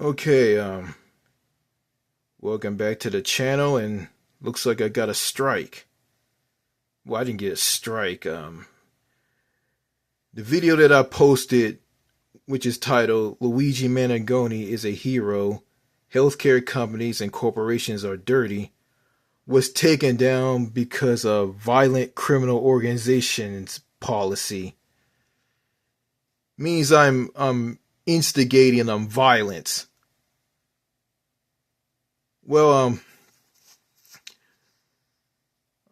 Okay, welcome back to the channel, and looks like I got a strike. Well, I didn't get a strike. The video that I posted, which is titled Luigi Manangoni is a Hero, Healthcare Companies and Corporations Are Dirty, was taken down because of violent criminal organizations policy. Means I'm instigating violence. Well,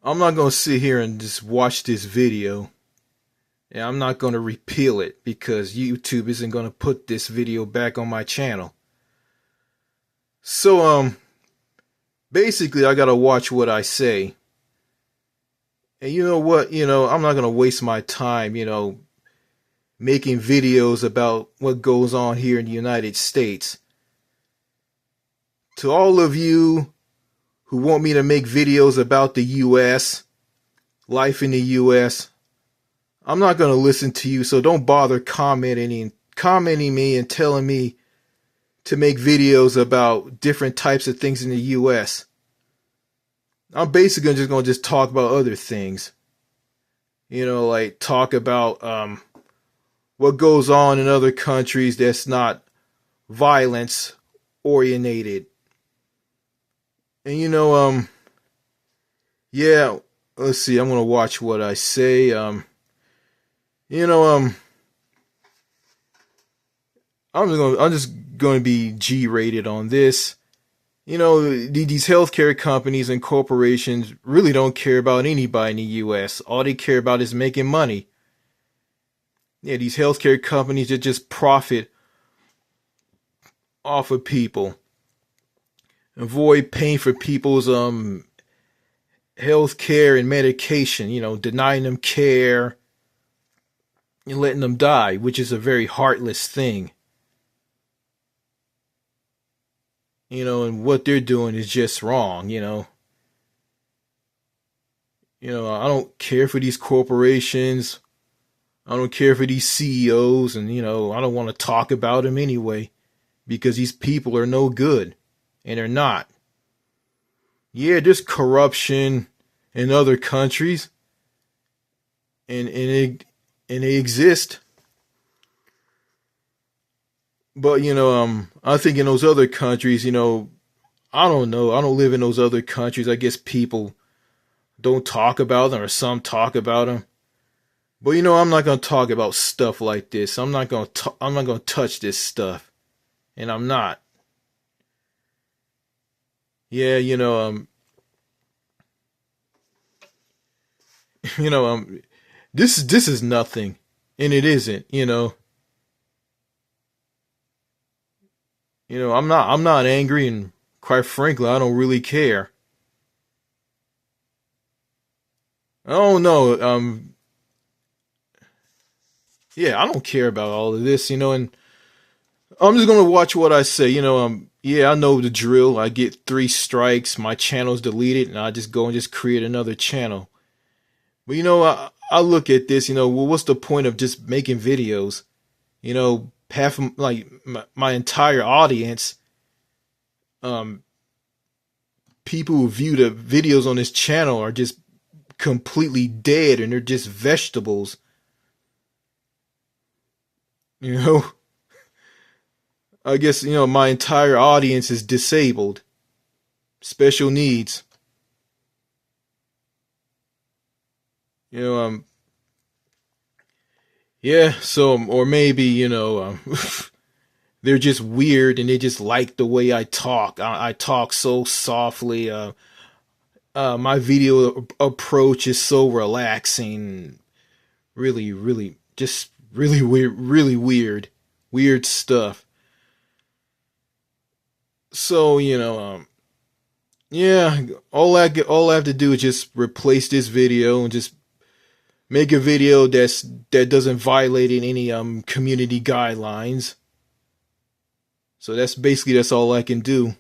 I'm not going to sit here and just watch this video. And I'm not going to repeal it because YouTube isn't going to put this video back on my channel. So, basically I got to watch what I say. And you know what? I'm not going to waste my time, making videos about what goes on here in the United States. To all of you who want me to make videos about the U.S., life in the U.S., I'm not going to listen to you, so don't bother commenting me and telling me to make videos about different types of things in the U.S. I'm basically just going to talk about other things. Like talk about what goes on in other countries that's not violence oriented. And yeah, let's see, I'm gonna watch what I say. I'm just gonna be G-rated on this. These healthcare companies and corporations really don't care about anybody in the US. All they care about is making money. Yeah, these healthcare companies that just profit off of people. Avoid paying for people's health care and medication, denying them care and letting them die, which is a very heartless thing. And what they're doing is just wrong, I don't care for these corporations. I don't care for these CEOs, and I don't want to talk about them anyway, because these people are no good. And they're not. Yeah, there's corruption in other countries, and they exist. But I think in those other countries, I don't know. I don't live in those other countries. I guess people don't talk about them, or some talk about them. But I'm not gonna talk about stuff like this. I'm not gonna touch this stuff, and I'm not. Yeah, this is nothing, and it isn't. I'm not angry, and quite frankly, I don't really care. Oh no, yeah, I don't care about all of this, and I'm just gonna watch what I say. Yeah, I know the drill. I get 3 strikes, my channel's deleted, and I just go and just create another channel. But I look at this, well, what's the point of just making videos? Half of, like, my entire audience, people who view the videos on this channel are just completely dead, and they're just vegetables. I guess, my entire audience is disabled. Special needs. Yeah, so, or maybe, they're just weird and they just like the way I talk. I talk so softly. My video approach is so relaxing. Really, really, just really weird stuff. So, yeah, all I have to do is just replace this video and just make a video that doesn't violate any community guidelines. So that's all I can do.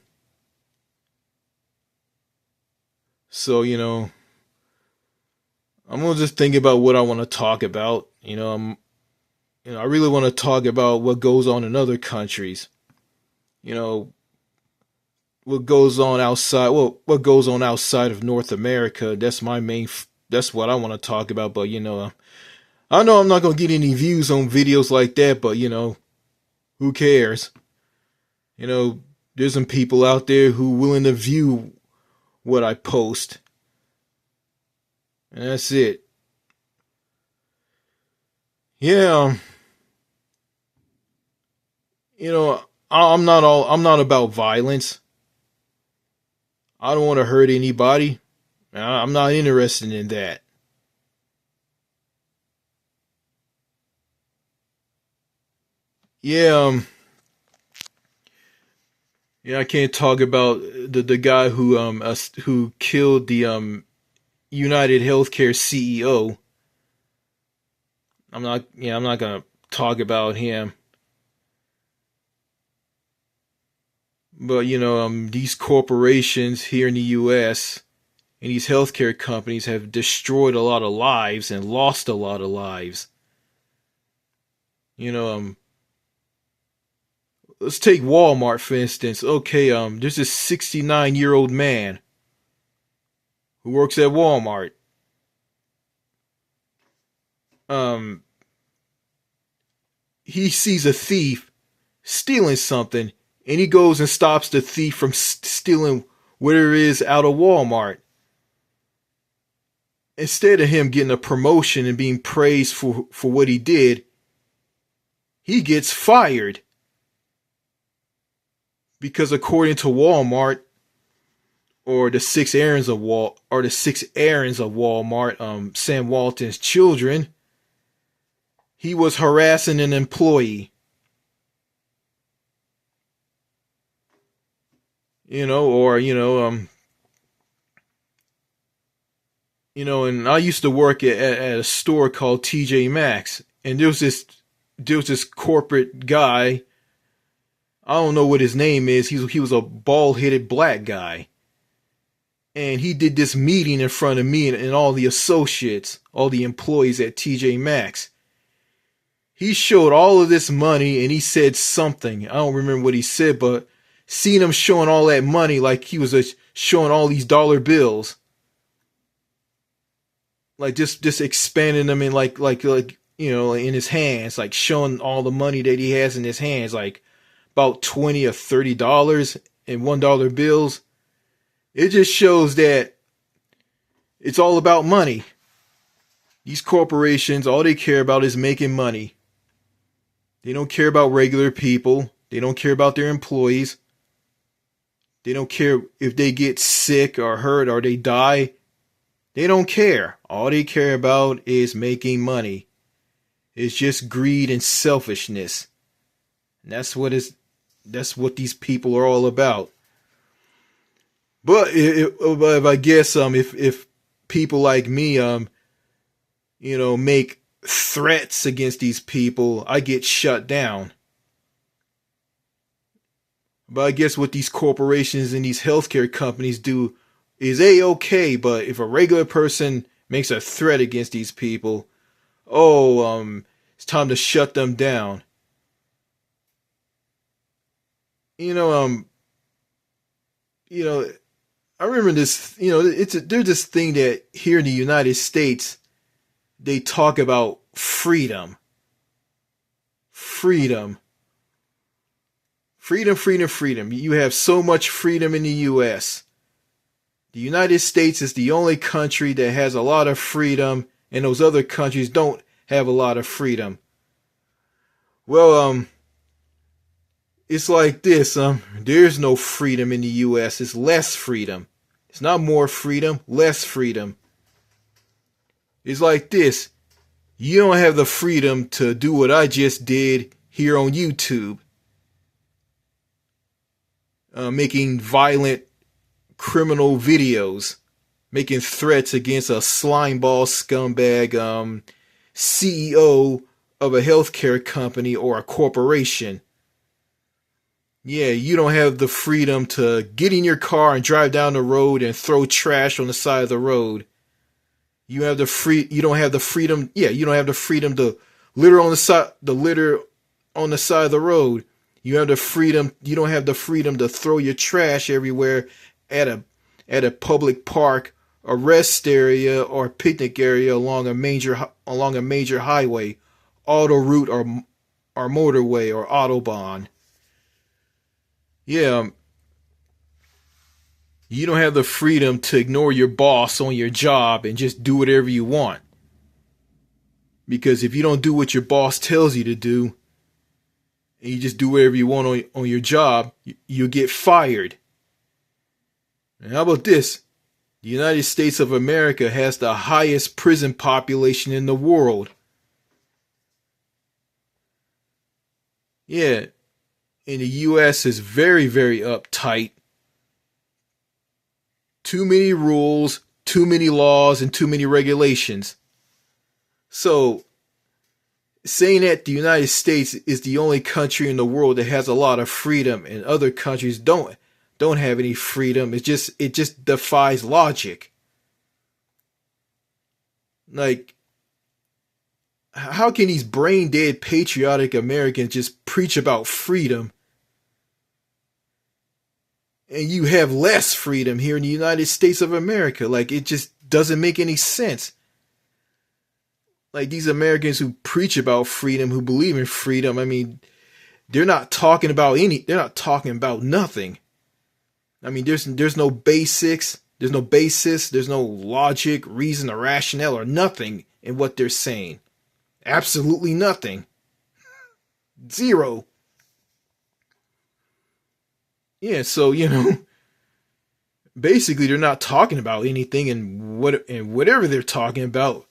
So, I'm gonna just think about what I want to talk about. I really want to talk about what goes on in other countries. you know, what goes on outside. Well, what goes on outside of North America. That's my main. That's what I want to talk about. But I know I'm not gonna get any views on videos like that. But who cares? There's some people out there who willing to view what I post, and that's it. Yeah, I'm not about violence. I don't want to hurt anybody. I'm not interested in that. Yeah, yeah, I can't talk about the guy who killed the United Healthcare CEO. I'm not gonna talk about him. But these corporations here in the U.S. and these healthcare companies have destroyed a lot of lives and lost a lot of lives. You know, let's take Walmart for instance. Okay, there's this 69-year-old man who works at Walmart. Um, he sees a thief stealing something, and he goes and stops the thief from stealing whatever it is out of Walmart. Instead of him getting a promotion and being praised for what he did, he gets fired. Because according to Walmart, or the six errands of Walmart, Sam Walton's children, he was harassing an employee. And I used to work at a store called TJ Maxx, and there was this corporate guy. I don't know what his name is. He was a bald-headed black guy. And he did this meeting in front of me and all the associates, all the employees at TJ Maxx. He showed all of this money and he said something. I don't remember what he said, but seeing him showing all that money, like he was showing all these dollar bills, like just expanding them in like in his hands, like showing all the money that he has in his hands, like about $20 or $30 in $1 bills. It just shows that it's all about money. These corporations, all they care about is making money. They don't care about regular people. They don't care about their employees. They don't care if they get sick or hurt or they die. They don't care. All they care about is making money. It's just greed and selfishness. And that's what these people are all about. But if I guess if people like me make threats against these people, I get shut down. But I guess what these corporations and these healthcare companies do is okay. But if a regular person makes a threat against these people, it's time to shut them down. I remember this. There's this thing that here in the United States they talk about freedom. Freedom. Freedom, freedom, freedom. You have so much freedom in the U.S. The United States is the only country that has a lot of freedom, and those other countries don't have a lot of freedom. Well, it's like this. There's no freedom in the U.S. It's less freedom. It's not more freedom, less freedom. It's like this. You don't have the freedom to do what I just did here on YouTube. Making violent criminal videos. Making threats against a slimeball scumbag CEO of a healthcare company or a corporation. Yeah, you don't have the freedom to get in your car and drive down the road and throw trash on the side of the road. You don't have the freedom to litter on the side of the road. You have the freedom. You don't have the freedom to throw your trash everywhere at a public park, a rest area, or picnic area along a major highway, auto route, or motorway or autobahn. Yeah, you don't have the freedom to ignore your boss on your job and just do whatever you want. Because if you don't do what your boss tells you to do, and you just do whatever you want on your job, you'll get fired. And how about this? The United States of America has the highest prison population in the world. Yeah, and the U.S. is very, very uptight. Too many rules, too many laws, and too many regulations. So, saying that the United States is the only country in the world that has a lot of freedom and other countries don't have any freedom, it just defies logic. Like, how can these brain dead patriotic Americans just preach about freedom and you have less freedom here in the United States of America? Like, it just doesn't make any sense. Like, these Americans who preach about freedom, who believe in freedom, I mean, they're not talking about nothing. I mean, there's no basics, there's no basis, there's no logic, reason, or rationale, or nothing in what they're saying. Absolutely nothing. Zero. Yeah, so, basically they're not talking about anything, and whatever they're talking about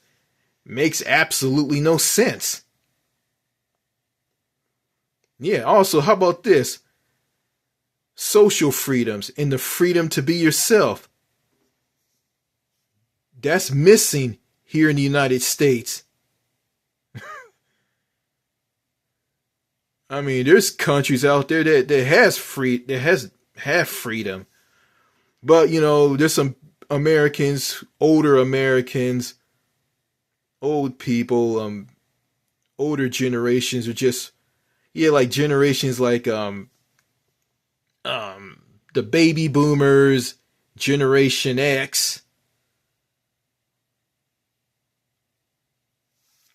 makes absolutely no sense. Yeah, also, how about this? Social freedoms and the freedom to be yourself. That's missing here in the United States. I mean, there's countries out there that have freedom. But, there's some Americans, older Americans, old people, older generations are just, like generations like, the baby boomers, Generation X.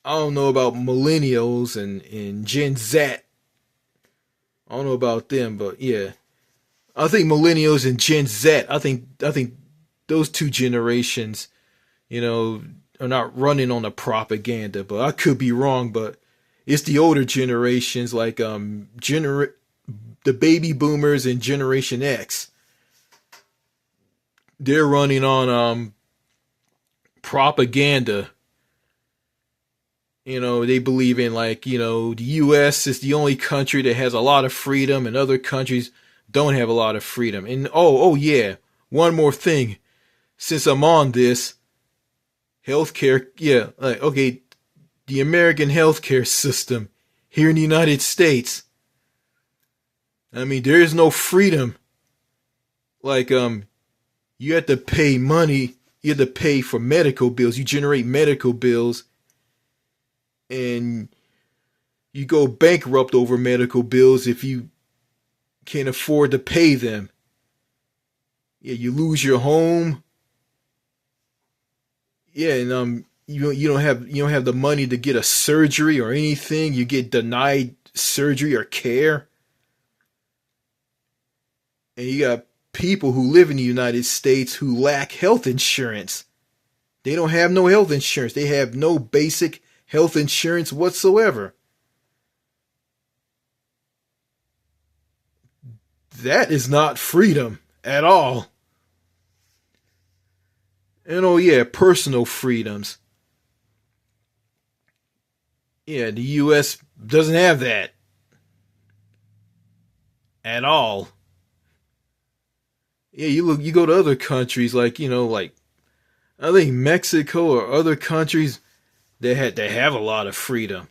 I don't know about millennials and Gen Z. I don't know about them, but yeah. I think millennials and Gen Z, I think those two generations, are not running on the propaganda, but I could be wrong, but it's the older generations like the baby boomers and Generation X. They're running on propaganda. They believe in the U.S. is the only country that has a lot of freedom and other countries don't have a lot of freedom. And oh yeah, one more thing. Since I'm on this, healthcare, okay, the American healthcare system here in the United States. I mean, there is no freedom. You have to pay money. You have to pay for medical bills. You generate medical bills. And you go bankrupt over medical bills if you can't afford to pay them. Yeah, you lose your home. Yeah, and you don't have the money to get a surgery or anything. You get denied surgery or care. And you got people who live in the United States who lack health insurance. They don't have no health insurance. They have no basic health insurance whatsoever. That is not freedom at all. And oh yeah, personal freedoms. Yeah, the U.S. doesn't have that at all. Yeah, you go to other countries like I think Mexico or other countries they have a lot of freedom.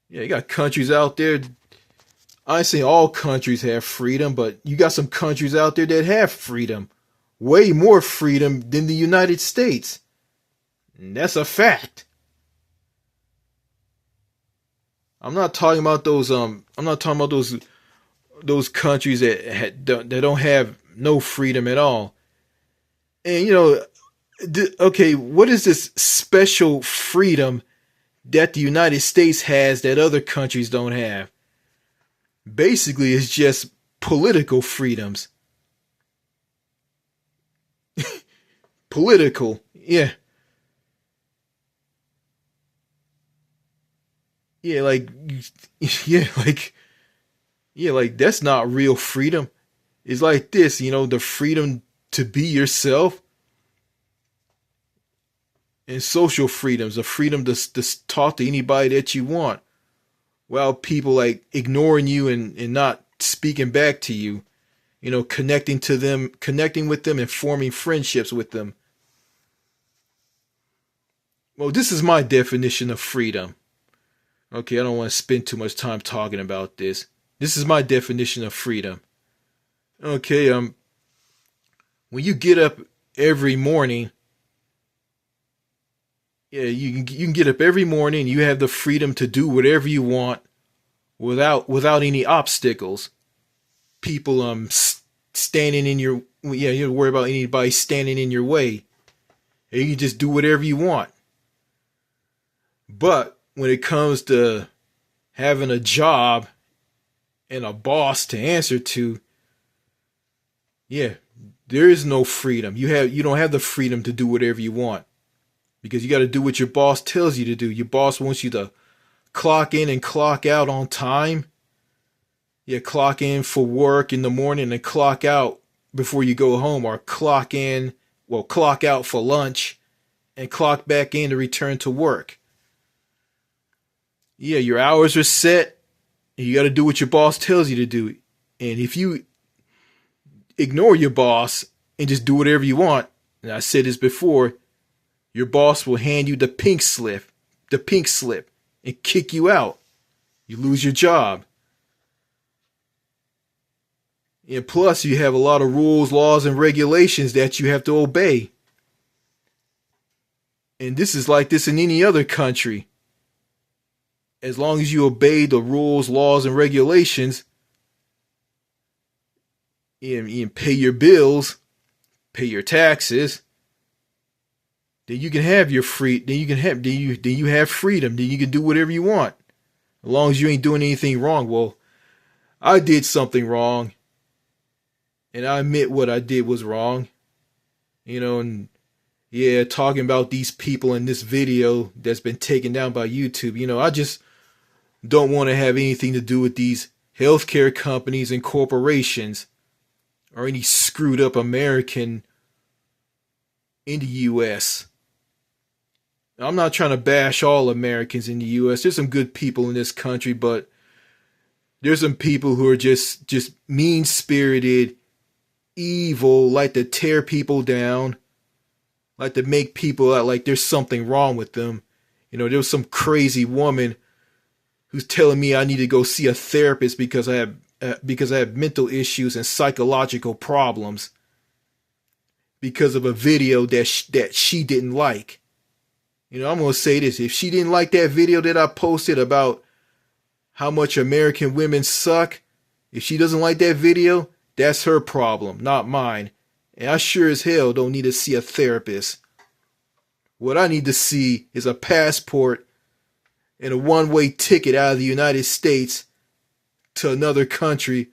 Yeah, you got countries out there. I say all countries have freedom, but you got some countries out there that have freedom. Way more freedom than the United States. And that's a fact. I'm not talking about those. I'm not talking about those countries that don't have no freedom at all. And okay, what is this special freedom that the United States has that other countries don't have? Basically, it's just political freedoms. Political, yeah, yeah, like, yeah, like that's not real freedom. It's like this, the freedom to be yourself, and social freedoms, the freedom to talk to anybody that you want, while people like ignoring you and not speaking back to you, connecting with them and forming friendships with them. Well, this is my definition of freedom. Okay, I don't want to spend too much time talking about this. This is my definition of freedom. Okay, when you get up every morning, yeah, you can get up every morning. You have the freedom to do whatever you want without any obstacles. People standing in your, yeah, you don't worry about anybody standing in your way. And you can just do whatever you want. But when it comes to having a job and a boss to answer to, yeah, there is no freedom. You don't have the freedom to do whatever you want, because you got to do what your boss tells you to do. Your boss wants you to clock in and clock out on time. Yeah, clock in for work in the morning and clock out before you go home, or clock out for lunch and clock back in to return to work. Yeah, your hours are set, and you got to do what your boss tells you to do. And if you ignore your boss and just do whatever you want, and I said this before, your boss will hand you the pink slip, and kick you out. You lose your job. And plus, you have a lot of rules, laws, and regulations that you have to obey. And this is like this in any other country. As long as you obey the rules, laws, and regulations, and pay your bills, pay your taxes, then you can have your free. Then you have freedom. Then you can do whatever you want, as long as you ain't doing anything wrong. Well, I did something wrong, and I admit what I did was wrong. And yeah, talking about these people in this video that's been taken down by YouTube. I just don't want to have anything to do with these healthcare companies and corporations, or any screwed up American in the U.S. I'm not trying to bash all Americans in the U.S. There's some good people in this country, but there's some people who are just mean-spirited, evil, like to tear people down, like to make people out like there's something wrong with them. There was some crazy woman who's telling me I need to go see a therapist because I have mental issues and psychological problems because of a video that she didn't like. I'm going to say this. If she didn't like that video that I posted about how much American women suck, if she doesn't like that video, that's her problem, not mine. And I sure as hell don't need to see a therapist. What I need to see is a passport and a one-way ticket out of the United States to another country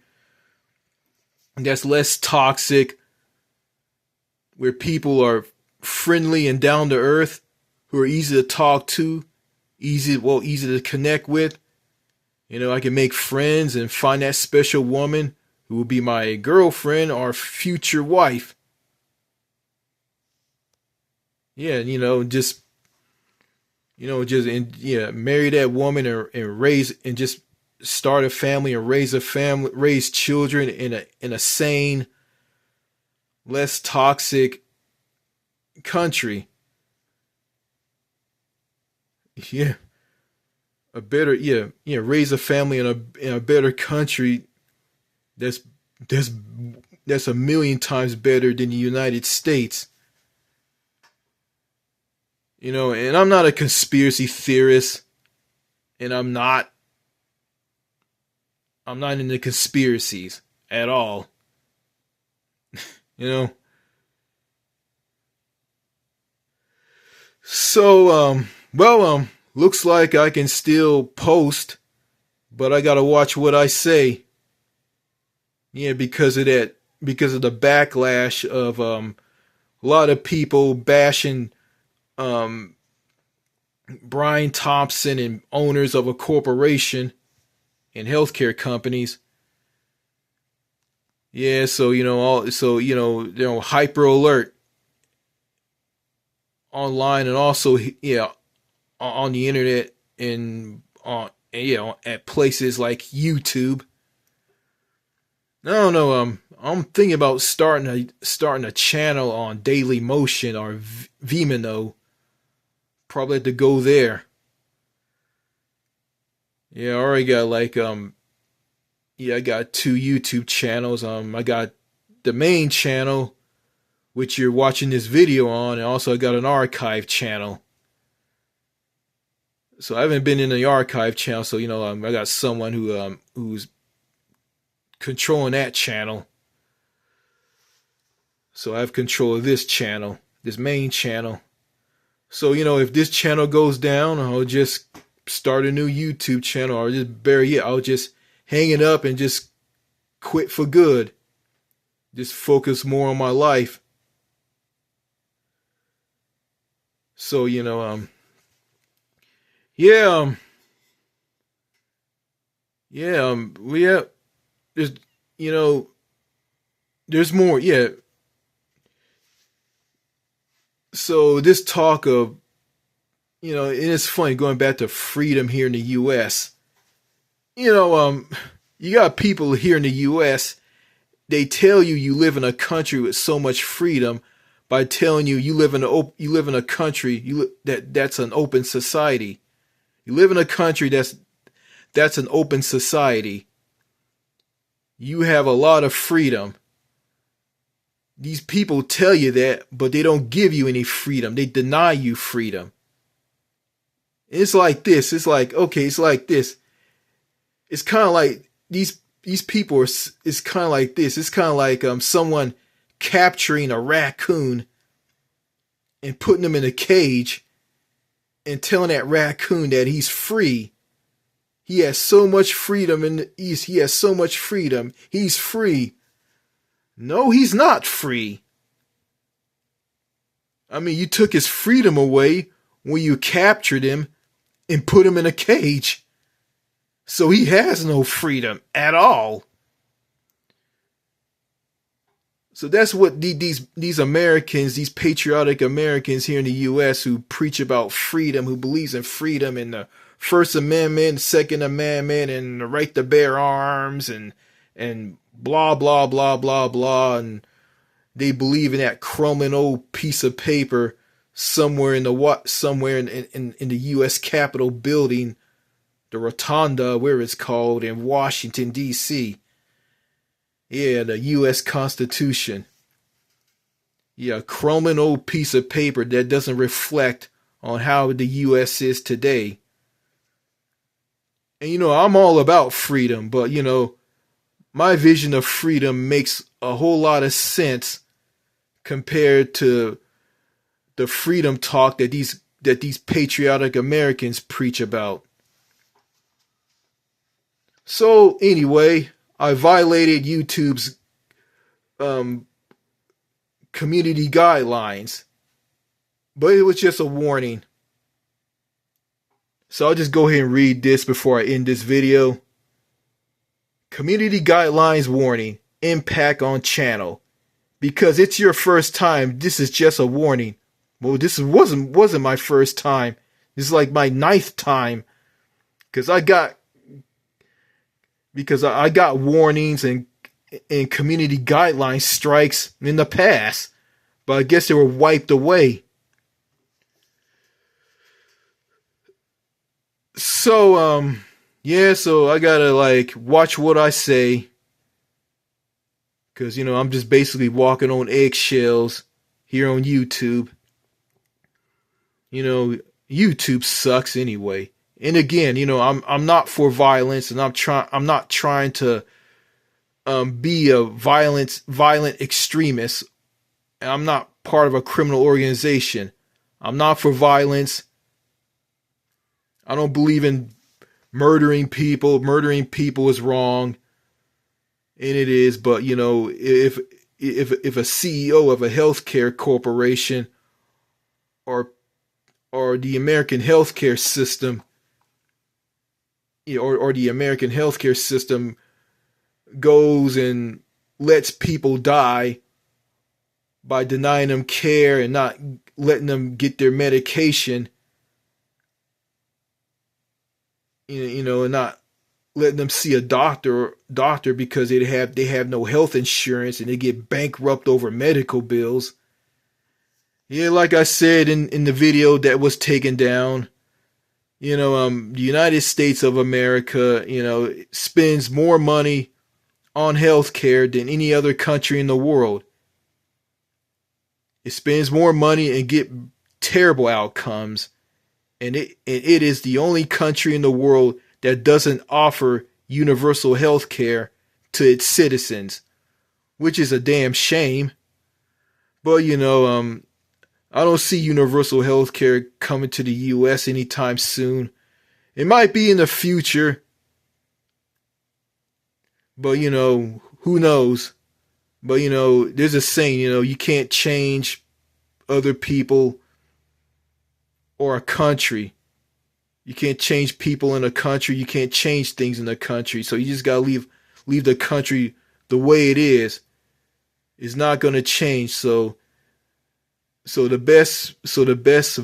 that's less toxic, where people are friendly and down to earth, who are easy to talk to, easy to connect with. I can make friends and find that special woman who will be my girlfriend or future wife. Yeah, marry that woman and raise and just start a family and raise children in a sane, less toxic country. Yeah. Raise a family in a better country that's a million times better than the United States. And I'm not a conspiracy theorist, and I'm not I'm not into conspiracies at all. You know. So looks like I can still post, but I gotta watch what I say. Yeah, because of that, because of the backlash of a lot of people bashing um Brian Thompson and owners of a corporation and healthcare companies. Yeah, so hyper alert online, and also on the internet, and at places like YouTube. I don't know. I'm thinking about starting a channel on Daily Motion or Vimeo. Probably have to go there. Yeah, I already got I got 2 YouTube channels. I got the main channel, which you're watching this video on, and also I got an archive channel. So I haven't been in the archive channel, so I got someone who's controlling that channel. So I have control of this channel, this main channel. So if this channel goes down, I'll just start a new YouTube channel, or just bury it. I'll just hang it up and just quit for good. Just focus more on my life. So there's there's more. Yeah. So this talk of and it's funny going back to freedom here in the U.S. You got people here in the U.S. They tell you live in a country with so much freedom by telling you live in a country that's an open society. You live in a country that's an open society. You have a lot of freedom. These people tell you that, but they don't give you any freedom. They deny you freedom. It's like this. It's like, okay, it's like this. It's kind of like these people it's kind of like this. It's kind of like someone capturing a raccoon and putting him in a cage and telling that raccoon that he's free. He has so much freedom in the East. He has so much freedom. He's free. No, he's not free. I mean, you took his freedom away when you captured him and put him in a cage. So he has no freedom at all. So that's what these Americans, these patriotic Americans here in the U.S. who preach about freedom, who believes in freedom and the First Amendment, Second Amendment, and the right to bear arms, and blah blah blah blah blah, and they believe in that crumbling old piece of paper somewhere in the U.S. Capitol building, the Rotunda, where it's called, in Washington D.C. Yeah, the U.S. Constitution. Yeah, a crumbling old piece of paper that doesn't reflect on how the U.S. is today. And I'm all about freedom, but my vision of freedom makes a whole lot of sense compared to the freedom talk that these patriotic Americans preach about. So anyway, I violated YouTube's community guidelines, but it was just a warning. So I'll just go ahead and read this before I end this video. Community guidelines warning. Impact on channel. Because it's your first time, this is just a warning. Well, this wasn't my first time. This is like my 9th time. Because I got warnings and community guideline strikes in the past. But I guess they were wiped away. So, so I gotta watch what I say. Cause I'm just basically walking on eggshells here on YouTube. YouTube sucks anyway. And again, I'm not for violence, and I'm not trying to be a violent extremist. I'm not part of a criminal organization. I'm not for violence. I don't believe in murdering people. Murdering people is wrong, and it is. But if a CEO of a healthcare corporation or the American healthcare system, or the American healthcare system goes and lets people die by denying them care and not letting them get their medication, and not letting them see a doctor because they have no health insurance and they get bankrupt over medical bills. Yeah, like I said in the video that was taken down, the United States of America, spends more money on healthcare than any other country in the world. It spends more money and get terrible outcomes. And it is the only country in the world that doesn't offer universal health care to its citizens, which is a damn shame. But I don't see universal health care coming to the US anytime soon. It might be in the future, but who knows? But there's a saying, you can't change other people or a country. You can't change people in a country. You can't change things in a country. So you just gotta leave the country the way it is. It's not gonna change. So the best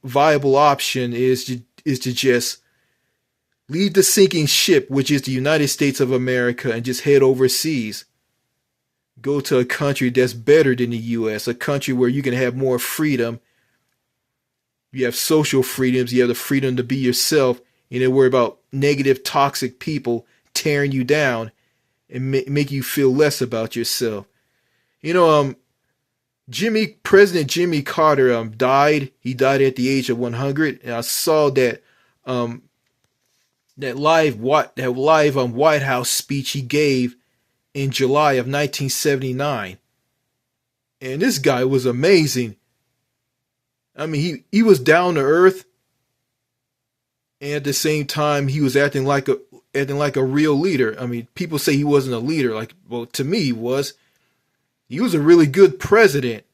viable option is to just leave the sinking ship, which is the United States of America, and just head overseas. Go to a country that's better than the U.S., a country where you can have more freedom. You have social freedoms. You have the freedom to be yourself. You don't worry about negative, toxic people tearing you down and make you feel less about yourself. President Jimmy Carter died. He died at the age of 100, and I saw that live White House speech he gave in July of 1979. And this guy was amazing. I mean, he was down to earth, and at the same time he was acting like a real leader. I mean, people say he wasn't a leader. To me he was. He was a really good president.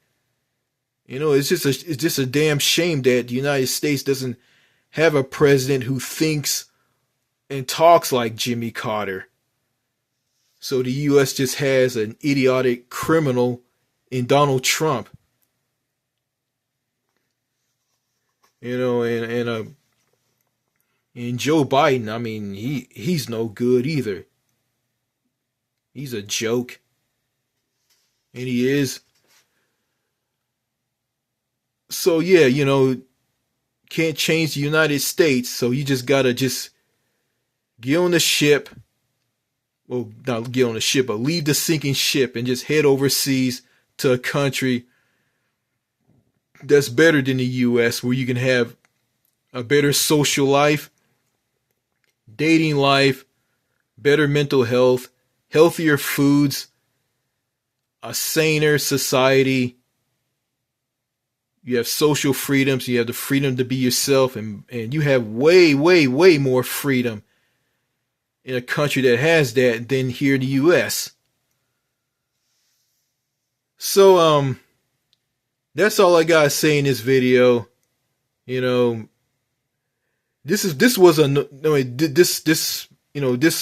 It's just a damn shame that the United States doesn't have a president who thinks and talks like Jimmy Carter. So the U.S. just has an idiotic criminal in Donald Trump. And Joe Biden, I mean, he's no good either. He's a joke. And he is. So yeah, can't change the United States, so you just gotta get on the ship. Well, not get on the ship, but leave the sinking ship and just head overseas to a country that's better than the U.S., where you can have a better social life, dating life, better mental health, healthier foods, a saner society. You have social freedoms. You have the freedom to be yourself, and you have way, way, way more freedom in a country that has that than here in the U.S. So, that's all I gotta say in this video. This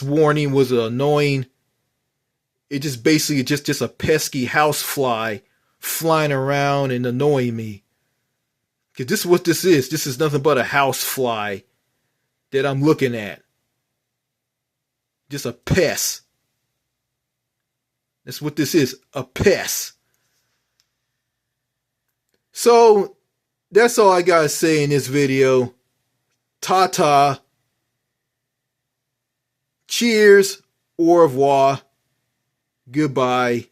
warning was annoying. It just basically just a pesky housefly flying around and annoying me. Cause this is what this is. This is nothing but a housefly that I'm looking at. Just a pest. That's what this is, a pest. So, that's all I gotta say in this video. Ta-ta. Cheers. Au revoir. Goodbye.